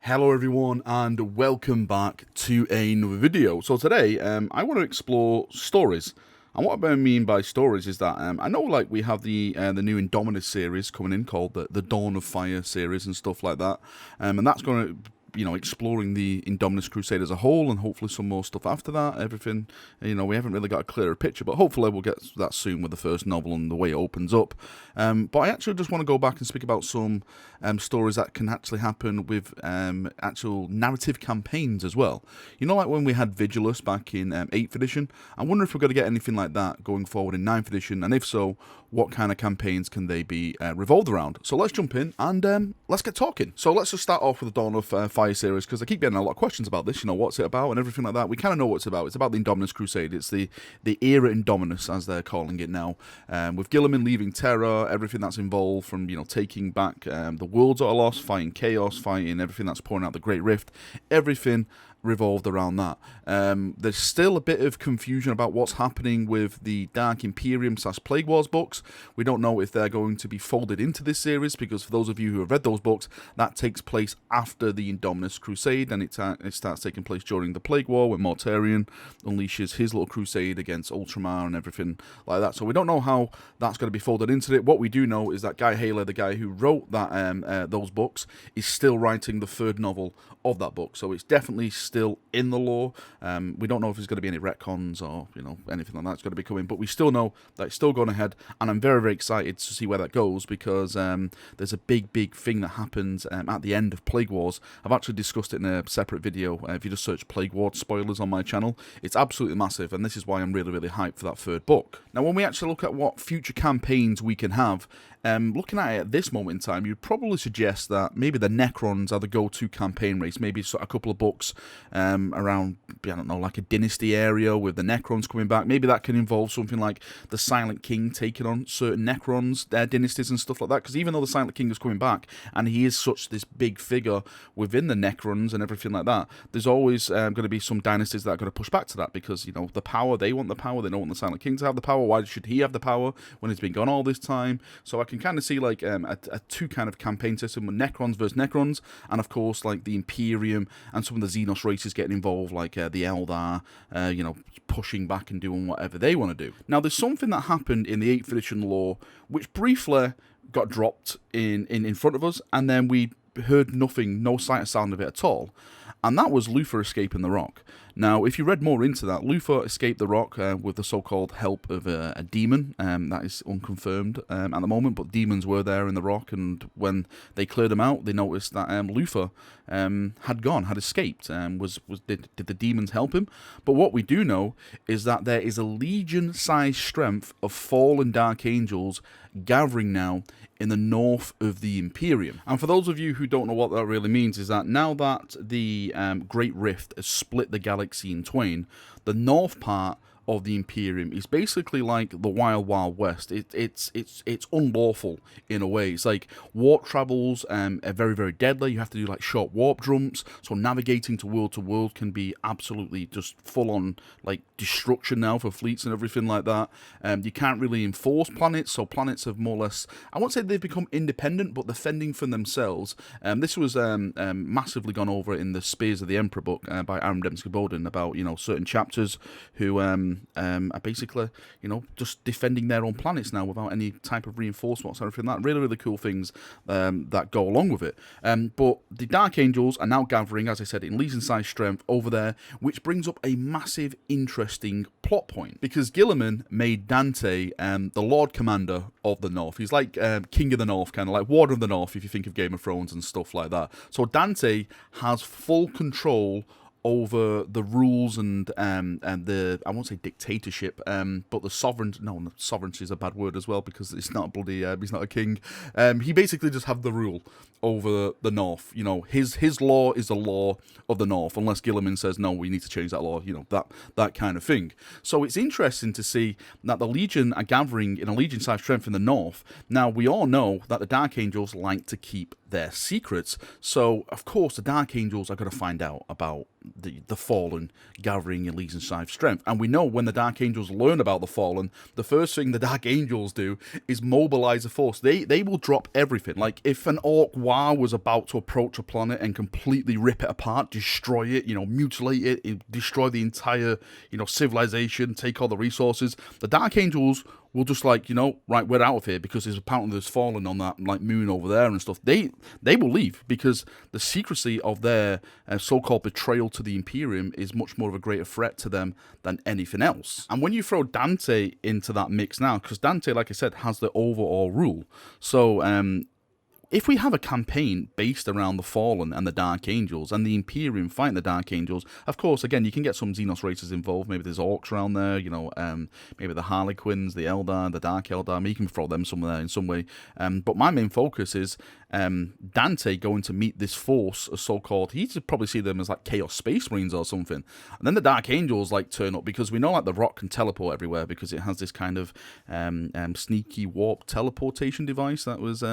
Hello everyone and welcome back to another video. So today I want to explore stories. And what I mean by stories is that I know like we have the new Indominus series coming in called the Dawn of Fire series and stuff like that. And that's going to exploring the Indominus Crusade as a whole, and hopefully some more stuff after that. Everything, we haven't really got a clearer picture, but hopefully we'll get that soon with the first novel and the way it opens up. But I actually just want to go back and speak about some stories that can actually happen with actual narrative campaigns as well. You know, like when we had Vigilus back in 8th edition, I wonder if we're going to get anything like that going forward in 9th edition, and if so, what kind of campaigns can they be revolved around? So let's jump in and let's get talking. So let's just start off with the Dawn of Fire series, because I keep getting a lot of questions about this, what's it about and everything like that. We kind of know what it's about. It's about the Indominus Crusade. It's the era Indominus, as they're calling it now, with Guilliman leaving Terra, everything that's involved from, taking back the worlds that are lost, fighting chaos, fighting everything that's pouring out the Great Rift, everything revolved around that. There's still a bit of confusion about what's happening with the Dark Imperium / Plague Wars books. We don't know if they're going to be folded into this series, because for those of you who have read those books, that takes place after the Indominus Crusade, and it starts taking place during the Plague War, when Mortarion unleashes his little crusade against Ultramar and everything like that. So we don't know how that's going to be folded into it. What we do know is that Guy Haler, the guy who wrote that those books, is still writing the third novel of that book. So it's definitely still in the lore. We don't know if there's going to be any retcons or anything like that's going to be coming, but we still know that it's still going ahead, and I'm very, very excited to see where that goes, because there's a big thing that happens at the end of Plague Wars. I've actually discussed it in a separate video. If you just search Plague Wars spoilers on my channel, it's absolutely massive, and this is why I'm really, really hyped for that third book. Now, when we actually look at what future campaigns we can have, looking at it at this moment in time, you'd probably suggest that maybe the Necrons are the go-to campaign race. Maybe a couple of books around, I don't know, like a dynasty area with the Necrons coming back. Maybe that can involve something like the Silent King taking on certain Necrons, their dynasties and stuff like that. Because even though the Silent King is coming back, and he is such this big figure within the Necrons and everything like that, there's always going to be some dynasties that are going to push back to that, because, the power, they want the power, they don't want the Silent King to have the power. Why should he have the power when he's been gone all this time? So I can kind of see like a two kind of campaign system with Necrons versus Necrons, and of course like the Imperium and some of the Xenos races getting involved, like the Eldar, pushing back and doing whatever they want to do. Now, there's something that happened in the 8th edition lore which briefly got dropped in front of us, and then we heard nothing, no sight or sound of it at all. And that was Luthor escaping the Rock. Now, if you read more into that, Luthor escaped the Rock with the so-called help of a demon. That is unconfirmed at the moment, but demons were there in the Rock, and when they cleared them out, they noticed that Luthor had escaped. Did the demons help him? But what we do know is that there is a legion-sized strength of fallen Dark Angels gathering now in the north of the Imperium. And for those of you who don't know what that really means, is that now that the Great Rift has split the galaxy in twain, the north part of the Imperium is basically like the Wild Wild West. It's unlawful in a way. It's like warp travels are very, very deadly. You have to do like short warp jumps, so navigating to world can be absolutely just full on like destruction now for fleets and everything like that. You can't really enforce planets, so planets have more or less, I won't say they've become independent, but they're fending for themselves. This was massively gone over in the Spears of the Emperor book by Aaron Dembski-Bowden, about certain chapters who are basically, just defending their own planets now without any type of reinforcements or anything like that. Really, really cool things that go along with it. But the Dark Angels are now gathering, as I said, in legion-sized strength over there, which brings up a massive, interesting plot point, because Guilliman made Dante the Lord Commander of the North. He's like King of the North, kind of like Warden of the North, if you think of Game of Thrones and stuff like that. So Dante has full control over the rules and the, I won't say dictatorship, but the sovereignty. No, sovereignty is a bad word as well, because it's not bloody. He's not a king. He basically just have the rule over the North. His law is the law of the North, unless Guilliman says no, we need to change that law. That kind of thing. So it's interesting to see that the Legion are gathering in a Legion-sized strength in the North. Now, we all know that the Dark Angels like to keep their secrets, so of course the Dark Angels are going to find out about the Fallen gathering in Legion 5 strength. And we know when the Dark Angels learn about the Fallen, the first thing the Dark Angels do is mobilize a force. They will drop everything. Like, if an Orc War was about to approach a planet and completely rip it apart, destroy it, mutilate it, destroy the entire, civilization, take all the resources, the Dark Angels will just right, we're out of here, because there's Fallen on that moon over there and stuff. They will leave, because the secrecy of their so-called betrayal to the Imperium is much more of a greater threat to them than anything else. And when you throw Dante into that mix now, because Dante, like I said, has the overall rule, so if we have a campaign based around the Fallen and the Dark Angels, and the Imperium fighting the Dark Angels, of course, again, you can get some Xenos races involved. Maybe there's Orcs around there, maybe the Harlequins, the Eldar, the Dark Eldar. Maybe you can throw them somewhere in some way. But my main focus is Dante going to meet this force, a so-called, he'd probably see them as like Chaos Space Marines or something. And then the Dark Angels turn up, because we know the Rock can teleport everywhere, because it has this kind of sneaky warp teleportation device that was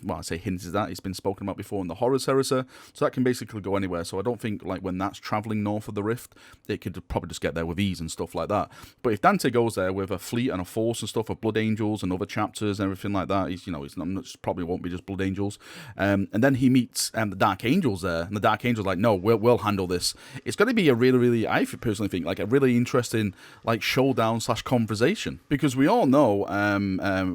I say hinted at, it's been spoken about before in the Horrors Heresy, so that can basically go anywhere. So I don't think when that's traveling north of the Rift, it could probably just get there with ease and stuff like that. But if Dante goes there with a fleet and a force and stuff of Blood Angels and other chapters and everything like that, he's probably won't be just Blood Angels, and then he meets the Dark Angels there, and the Dark Angels no, we'll handle this. It's going to be a really, I personally think, a really interesting showdown / conversation, because we all know,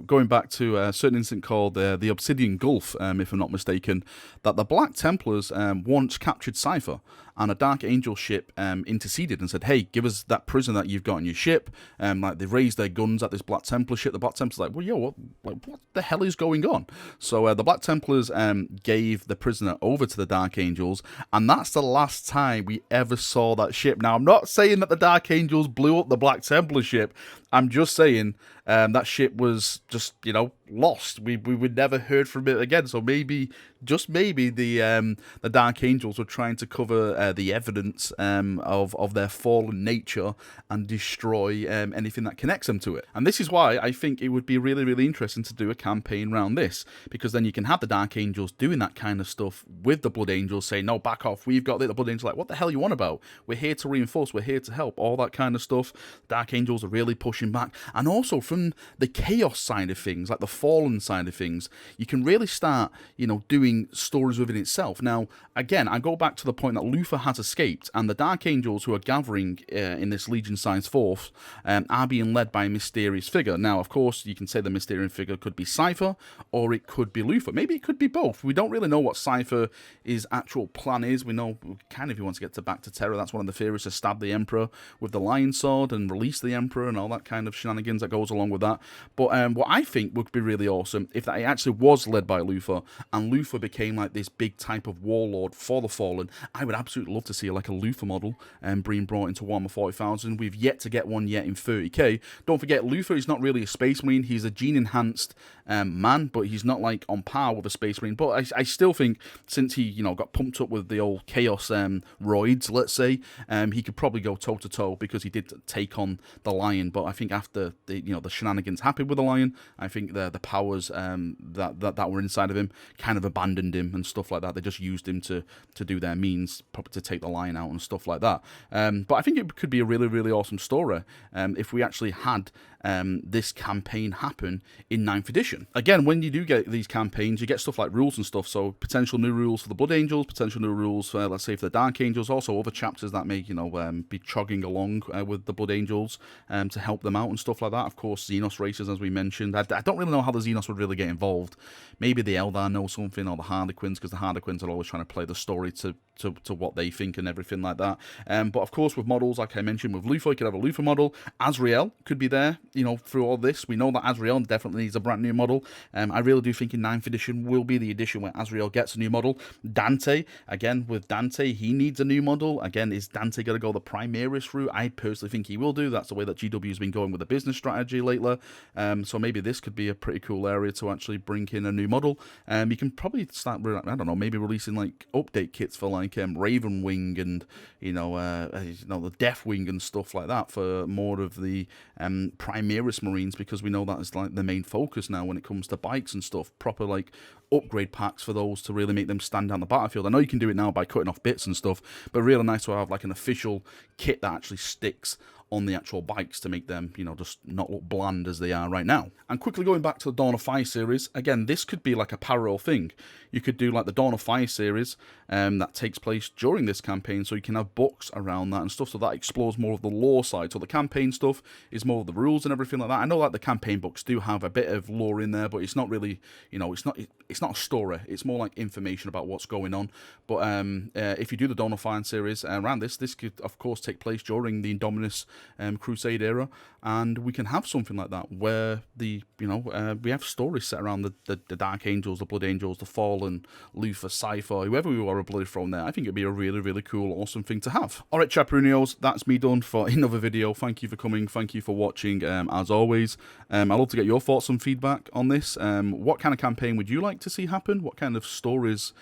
going back to a certain incident called the Obsidian Gulf, if I'm not mistaken, that the Black Templars once captured Cypher, and a Dark Angel ship interceded and said, hey, give us that prisoner that you've got on your ship. They raised their guns at this Black Templar ship. The Black Templars what the hell is going on? So the Black Templars gave the prisoner over to the Dark Angels, and that's the last time we ever saw that ship. Now, I'm not saying that the Dark Angels blew up the Black Templar ship. I'm just saying that ship was just, lost. We never heard from it again. So maybe, just maybe, the Dark Angels were trying to cover the evidence of their fallen nature and destroy anything that connects them to it. And this is why I think it would be really, really interesting to do a campaign around this, because then you can have the Dark Angels doing that kind of stuff with the Blood Angels, saying, no, back off, we've got it. The Blood Angels what the hell you on about? We're here to reinforce, we're here to help, all that kind of stuff. Dark Angels are really pushing back. And also from the Chaos side of things, the Fallen side of things, you can really start, doing stories within itself. Now, again, I go back to the point that Luthor has escaped, and the Dark Angels who are gathering in this Legion-sized force are being led by a mysterious figure. Now, of course, you can say the mysterious figure could be Cypher, or it could be Luthor. Maybe it could be both. We don't really know what Cypher's actual plan is. We know kind of he wants to get back to Terra. That's one of the theories, to stab the Emperor with the Lion Sword and release the Emperor and all that kind of shenanigans that goes along with that. But what I think would be really awesome, if that actually was led by Luthor, and Luthor became this big type of warlord for the Fallen. I would absolutely love to see a Luthor model being brought into Warhammer 40,000. We've yet to get one yet in 30k. Don't forget, Luthor is not really a Space Marine. He's a gene-enhanced man, but he's not on par with a Space Marine. But I still think, since he got pumped up with the old Chaos roids, let's say, he could probably go toe-to-toe, because he did take on the Lion. But I think after the shenanigans happened with the Lion, I think the powers that were inside of him kind of abandoned him and stuff like that. They just used him to do their means, probably to take the Lion out and stuff like that. But I think it could be a really, really awesome story if we actually had this campaign happen in 9th edition. Again, when you do get these campaigns, you get stuff like rules and stuff, so potential new rules for the Blood Angels, potential new rules for, let's say, for the Dark Angels, also other chapters that may, be chugging along with the Blood Angels to help them out and stuff like that. Of course, Xenos races, as we mentioned. I don't really know how the Xenos would really get involved. Maybe the Eldar know something, or the Harlequins, because the Harlequins are always trying to play the story to what they think and everything like that. But of course, with models, like I mentioned, with Luthor, you could have a Luthor model. Azrael could be there, through all this. We know that Azrael definitely needs a brand new model. I really do think in 9th edition will be the edition where Azrael gets a new model. Dante, again, with Dante, he needs a new model. Again, is Dante going to go the Primaris route? I personally think he will do. That's the way that GW has been going with the business strategy lately. So maybe this could be a pretty cool area to actually bring in a new model. You can probably start, I don't know, maybe releasing update kits for like Raven Wing and the Death Wing and stuff like that for more of the Primaris Marines, because we know that is like the main focus now when it comes to bikes and stuff. Proper like upgrade packs for those to really make them stand out on the battlefield. I know you can do it now by cutting off bits and stuff, but really nice to have like an official kit that actually sticks on the actual bikes to make them, just not look bland as they are right now. And quickly going back to the Dawn of Fire series, again, this could be like a parallel thing. You could do like the Dawn of Fire series that takes place during this campaign, so you can have books around that and stuff, so that explores more of the lore side. So the campaign stuff is more of the rules and everything like that. I know that the campaign books do have a bit of lore in there, but it's not really, it's not a story. It's more like information about what's going on. But if you do the Dawn of Fire series around this could, of course, take place during the Indominus Crusade era, and we can have something like that where we have stories set around the Dark Angels, the Blood Angels, the Fallen, Luther, Cypher, whoever we are blooded from there. I think it'd be a really, really cool, awesome thing to have. Alright, Chaperonios, that's me done for another video. Thank you for coming, thank you for watching, as always. I'd love to get your thoughts and feedback on this. What kind of campaign would you like to see happen? What kind of stories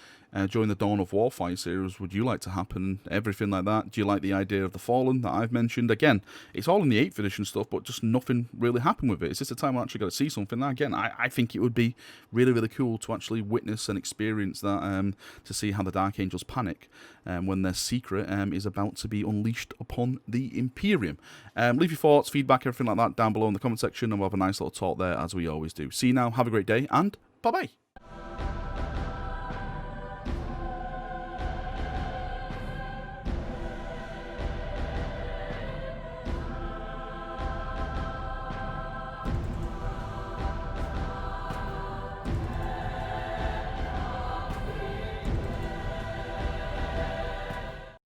during the Dawn of Warfire series would you like to happen? Everything like that. Do you like the idea of the Fallen that I've mentioned? Again, it's all in the 8th edition stuff, but just nothing really happened with it. It's just a time I actually got to see something. Now, again, I think it would be really, really cool to actually witness and experience that, to see how the Dark Angels panic when their secret is about to be unleashed upon the Imperium. Leave your thoughts, feedback, everything like that down below in the comment section, and we'll have a nice little talk there as we always do. See you now, have a great day, and bye-bye.